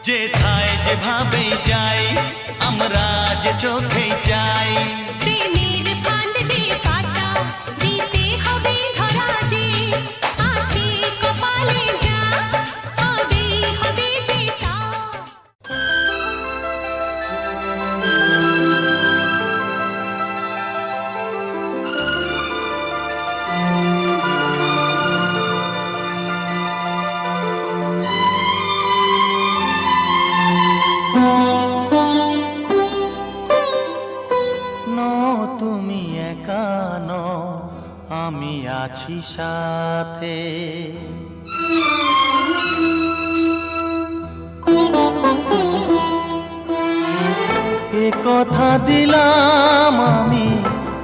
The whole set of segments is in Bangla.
যেথায় যেভাবে যাই আমরা যে চোখে যাই প্রেমের ফান্ড যে পাতা দিতে হবে ধরা যে আছে কপালে যা হবে হবে যে তা তুমি একা নও আমি আছি সাথে এ কথা দিলাম আমি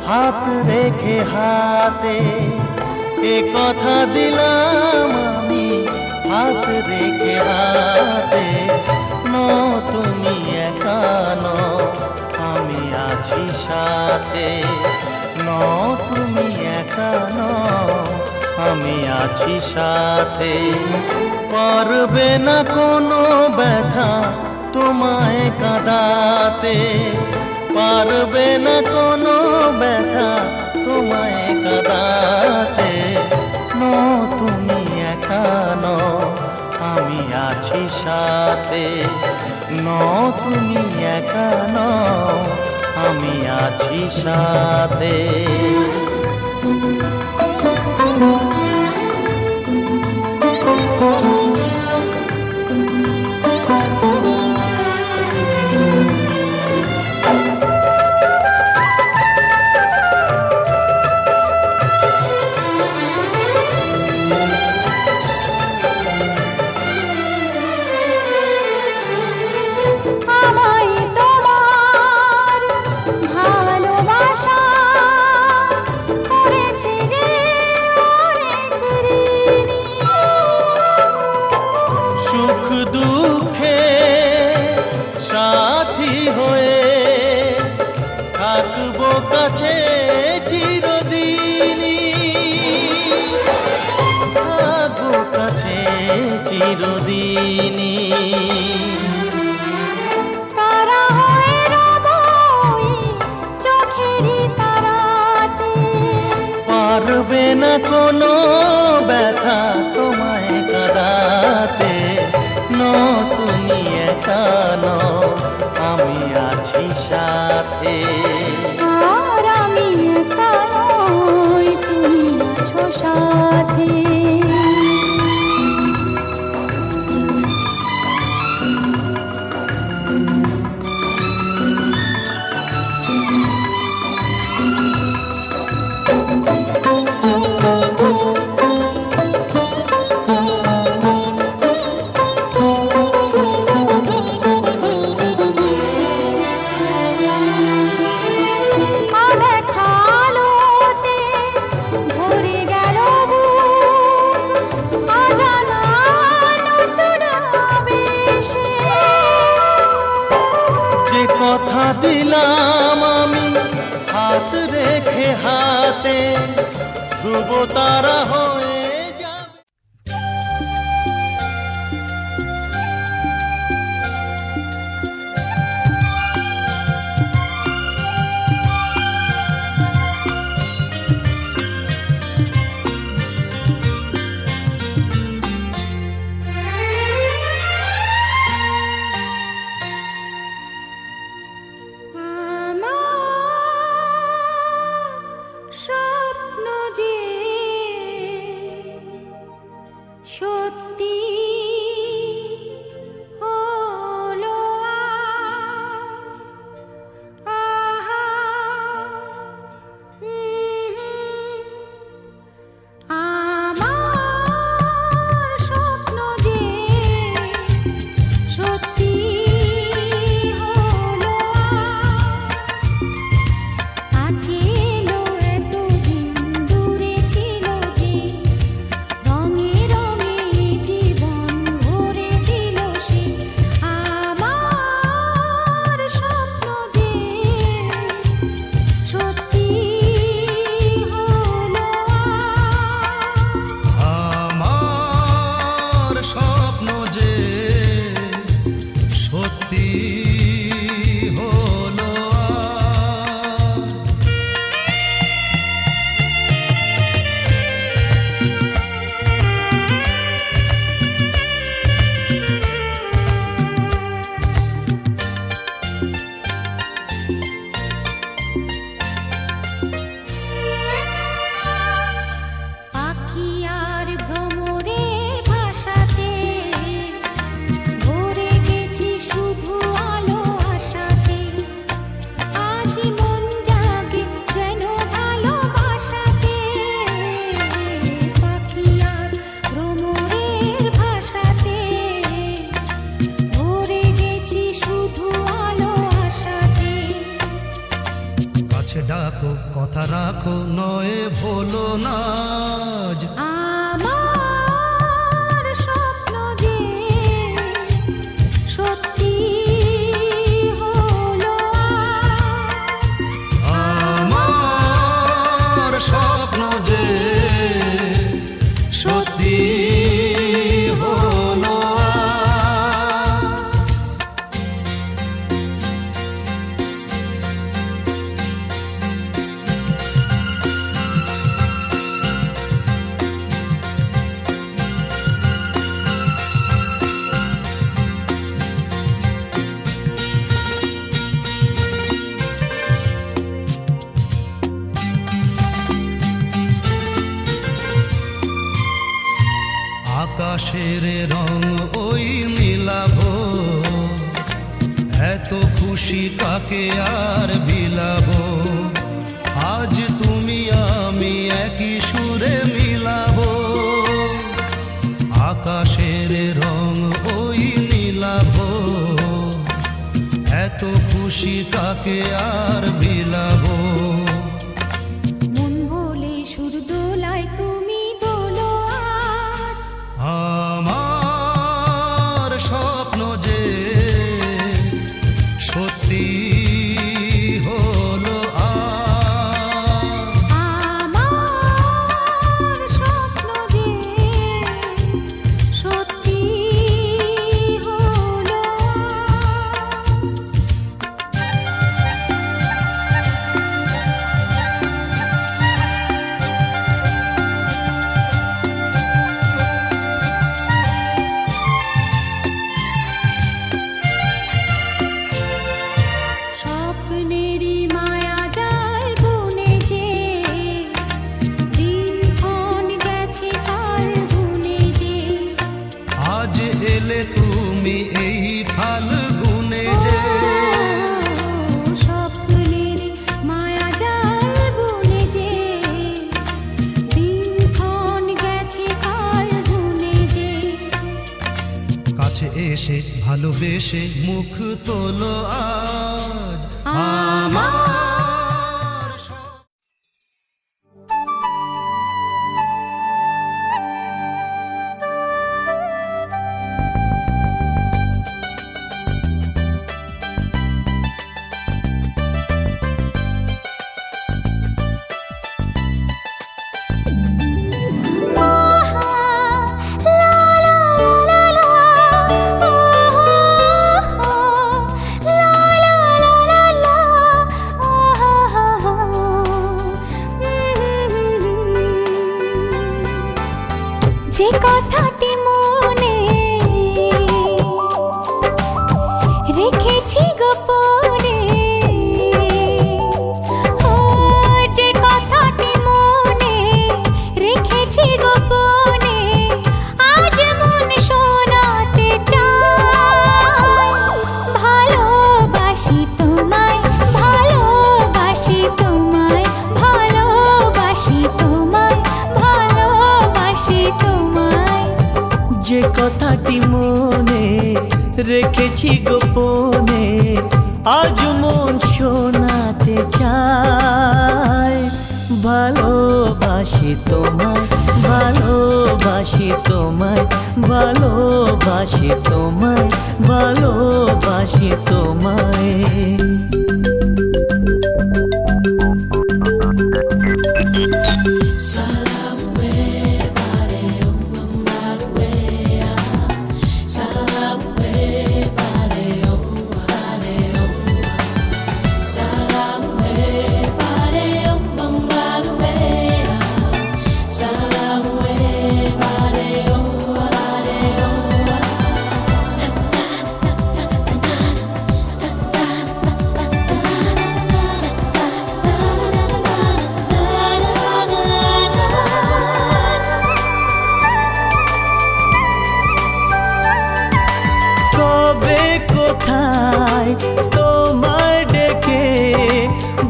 হাত রেখে হাতে এ কথা দিলাম আমি হাত রেখে হাতে তুমি একা নও আমি আছি সাথে তুমি একা নও আমি আছি সাথে পারবে না কোনো ব্যথা তোমায় কাঁদাতে পারবে না কোনো ব্যথা তোমায় কাঁদাতে তুমি একা নও আমি আছি সাথে তুমি একা নও আমি আছি সাথে সুখ দুঃখে সাথী হয়ে থাকবো কাছে চিরদিনই থাকবো কাছে চিরদিনই তারা হয়ে রবই চোখেরই তারাতে পারবে না কোনো ব্যথা তোমায় কাঁদাতে তুমি একা নও আমি আছি সাথে আর আমি একা নই তুমি আছো সাথে কথা দিলাম আমি হাত রেখে হাতে ধ্রুব তারা হয়ে স্বপ্ন যে কথা রাখো নয় ভোলো না আজ। আমার স্বপ্ন যে সত্যি হলো আজ। আমার স্বপ্ন যে সত্যি হলো আকাশের রং ওই মিলাবো, এত খুশি কাকে আর বিলাবো। আজ তুমি আমি একই সুরে মিলাবো, আকাশের রং ওই মিলাবো, এত খুশি কাকে আর বিলাবো। মন ভোলে সুর দোলায় তুমি দোলো আজ। আমার স্বপ্ন যে সত্যি হলো আজ। আমার স্বপ্ন যে সত্যি হলো আজ। স্বপ্নেরই মায়া জাল বুনে যে দিনক্ষণ গেছে কাল গুনে যে। আজ এলে তুমি এই ফাল্গুনে যে, স্বপ্নেরই মায়া জাল বুনে যে দিনক্ষণ গেছে কাল গুনে যে। কাছে এসে ভালোবেসে মুখ তোলো আজ। আমার স্বপ্ন যে কথাটি মনে রেখেছি গোপনে, ও যে কথাটি মনে রেখেছি গোপনে, আজ মন শোনাতে চায়। ভালোবাসি তোমায়, ভালোবাসি তোমায়, ভালোবাসি তোমায়, ভালোবাসি তোমায়। যে কথাটি মনে রেখেছি গোপনে, আজ মন শোনাতে চায়। ভালোবাসি তোমায়, ভালোবাসি তোমায়, ভালোবাসি তোমায়, ভালোবাসি তোমায়। কোথায় তোমায় ডেকে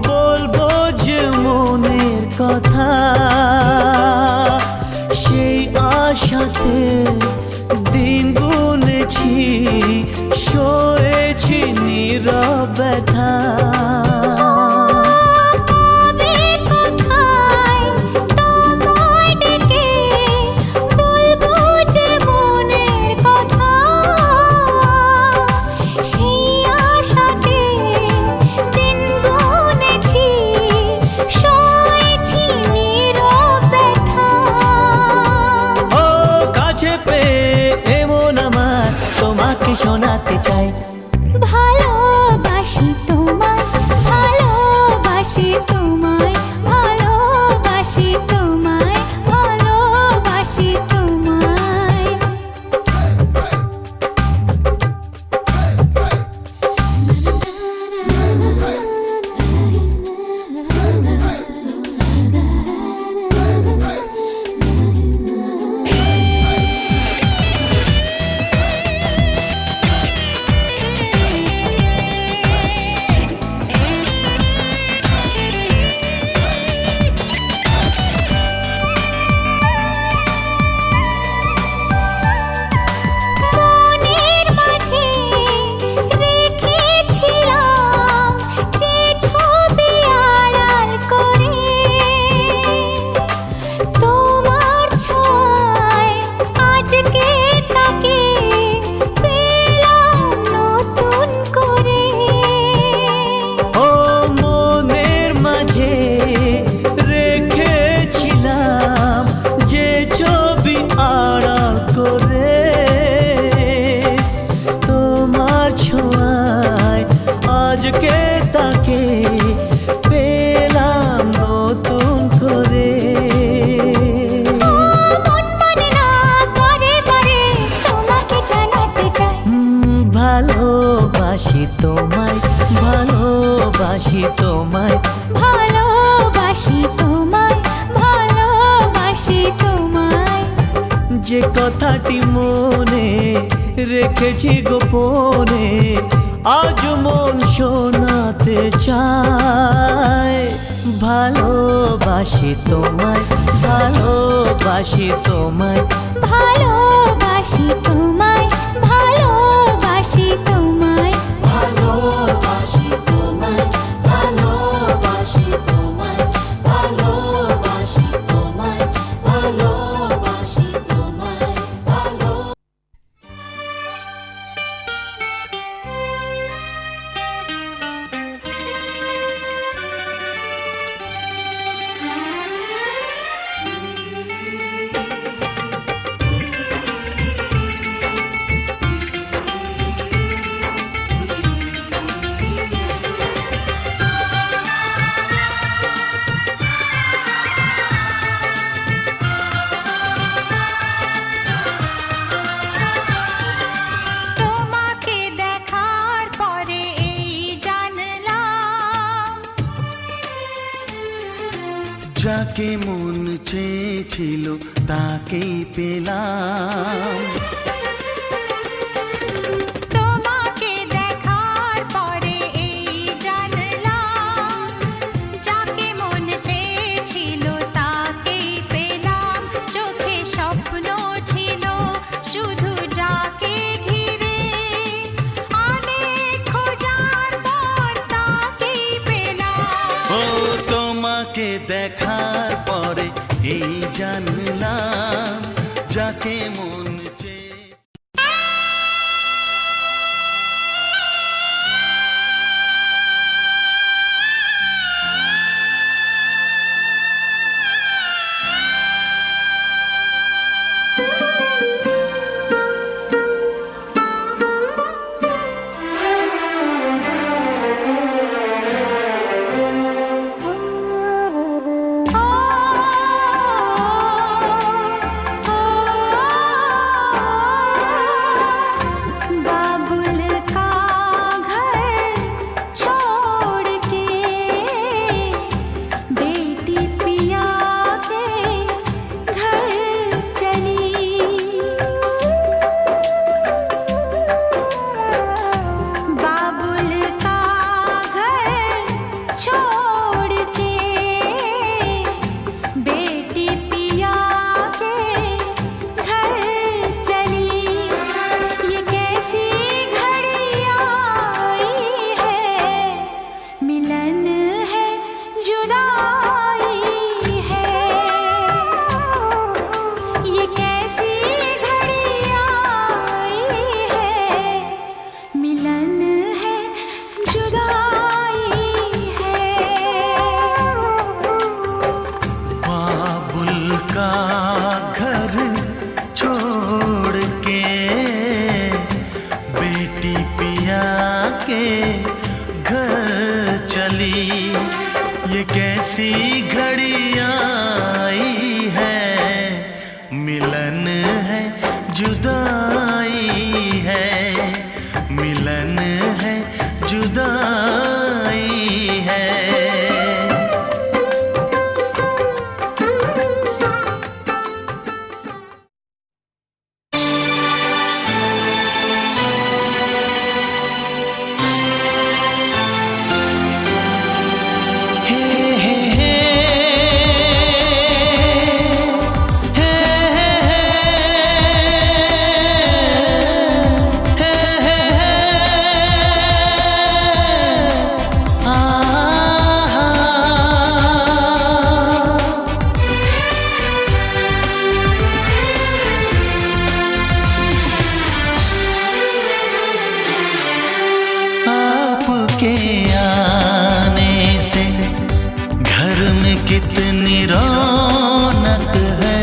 বলবো যে মনের কথা, সেই আশাতে দিন গুনেছি, সয়েছি নীরব ব্যথা। কবে চাই। ভালোবাসি তোমায়, ভালোবাসি তোমায়, ভালোবাসি তোমায়, ভালোবাসি তোমায়। মনের মাঝে রেখেছিলাম যে ছবি আড়াল করে, তোমার ছোঁয়ায় আজকে তাকে পেলাম নতুন করে। ও মনের মাঝে রেখেছিলাম যে ছবি আড়াল করে, তোমার ছোঁয়ায় আজকে তাকে পেলাম নতুন করে। মন মানে না করে বারে তোমাকে জানাতে চাই। ভালোবাসি তোমায়, ভালোবাসি তোমায়, ভালোবাসি তোমায়, ভালোবাসি তোমায়। যে কথাটি মনে রেখেছি গোপনে আজ মন শোনাতে চায়। ভালোবাসি তোমায়, ভালোবাসি তোমায়, ভালোবাসি তোমায়, ভালোবাসি তোমায়। ভালোবাসি তোমায়, ভালোবাসি তোমায়, ভালোবাসি তোমায়, ভালোবাসি তোমায়, ভালো। তোমাকে দেখার পরে এই জানলাম, যাকে মন চেয়েছিল তাকেই পেলাম। তোমাকে দেখার পরে এই জানলাম, যাকে মন চেয়েছিল তাকেই পেলাম। চোখে স্বপ্ন ছিল শুধু যাকে ঘিরে, অনেক খোঁজার পর তাকেই পেলাম। ও তোমাকে দেখার পরে এই জানলাম, যাকে মন চেয়ে ও पिया के घर चली। ये कैसी घड़ी आई है, मिलन है जुदाई है, मिलन है जुदाई है। आपके आने से घर में कितनी रौनक है,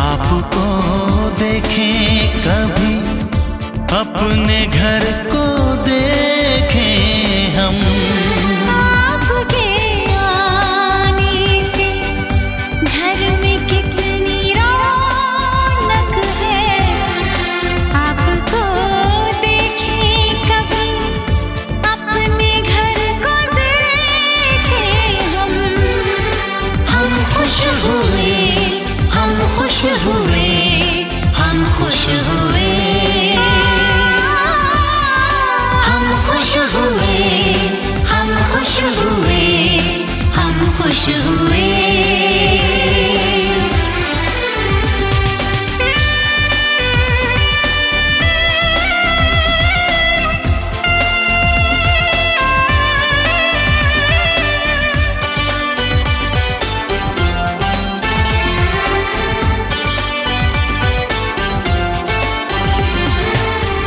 आपको देखें कभी अपने घर को देखें हम। आपके आने से घर में कितनी रौनक है, आपको देखें कभी अपने घर को देखें हम। हम खुश हुए, हम खुश हुए, हम खुश हुए, हम खुश हुए, हम खुश हुए, हम खुश हुए।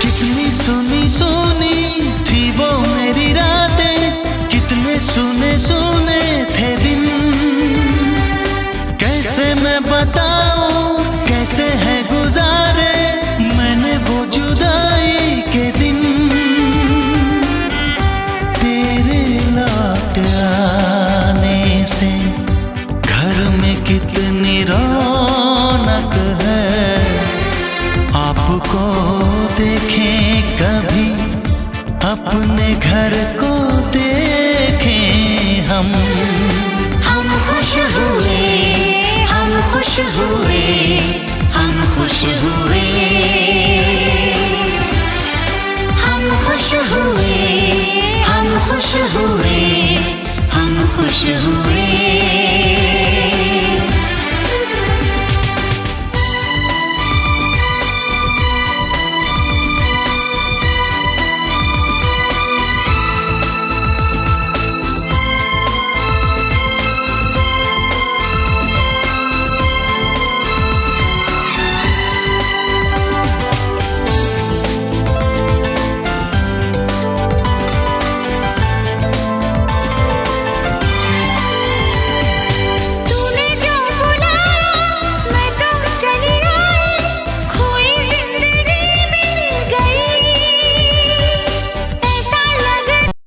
कितनी सुनी सुनी थी वो मेरी रातें, कितने सुने सुने थे दिन। कैसे मैं बताऊं कैसे है गुजारे मैंने वो जुदाई के दिन। तेरे लौट आने से घर में कितनी रौनक है, आपको देखें कभी अपने घर को देखें हम। हम खुश हुए, हम खुश हुए, हम खुश हुए, हम खुश हुए, हम खुश हुए, हम खुश हुए।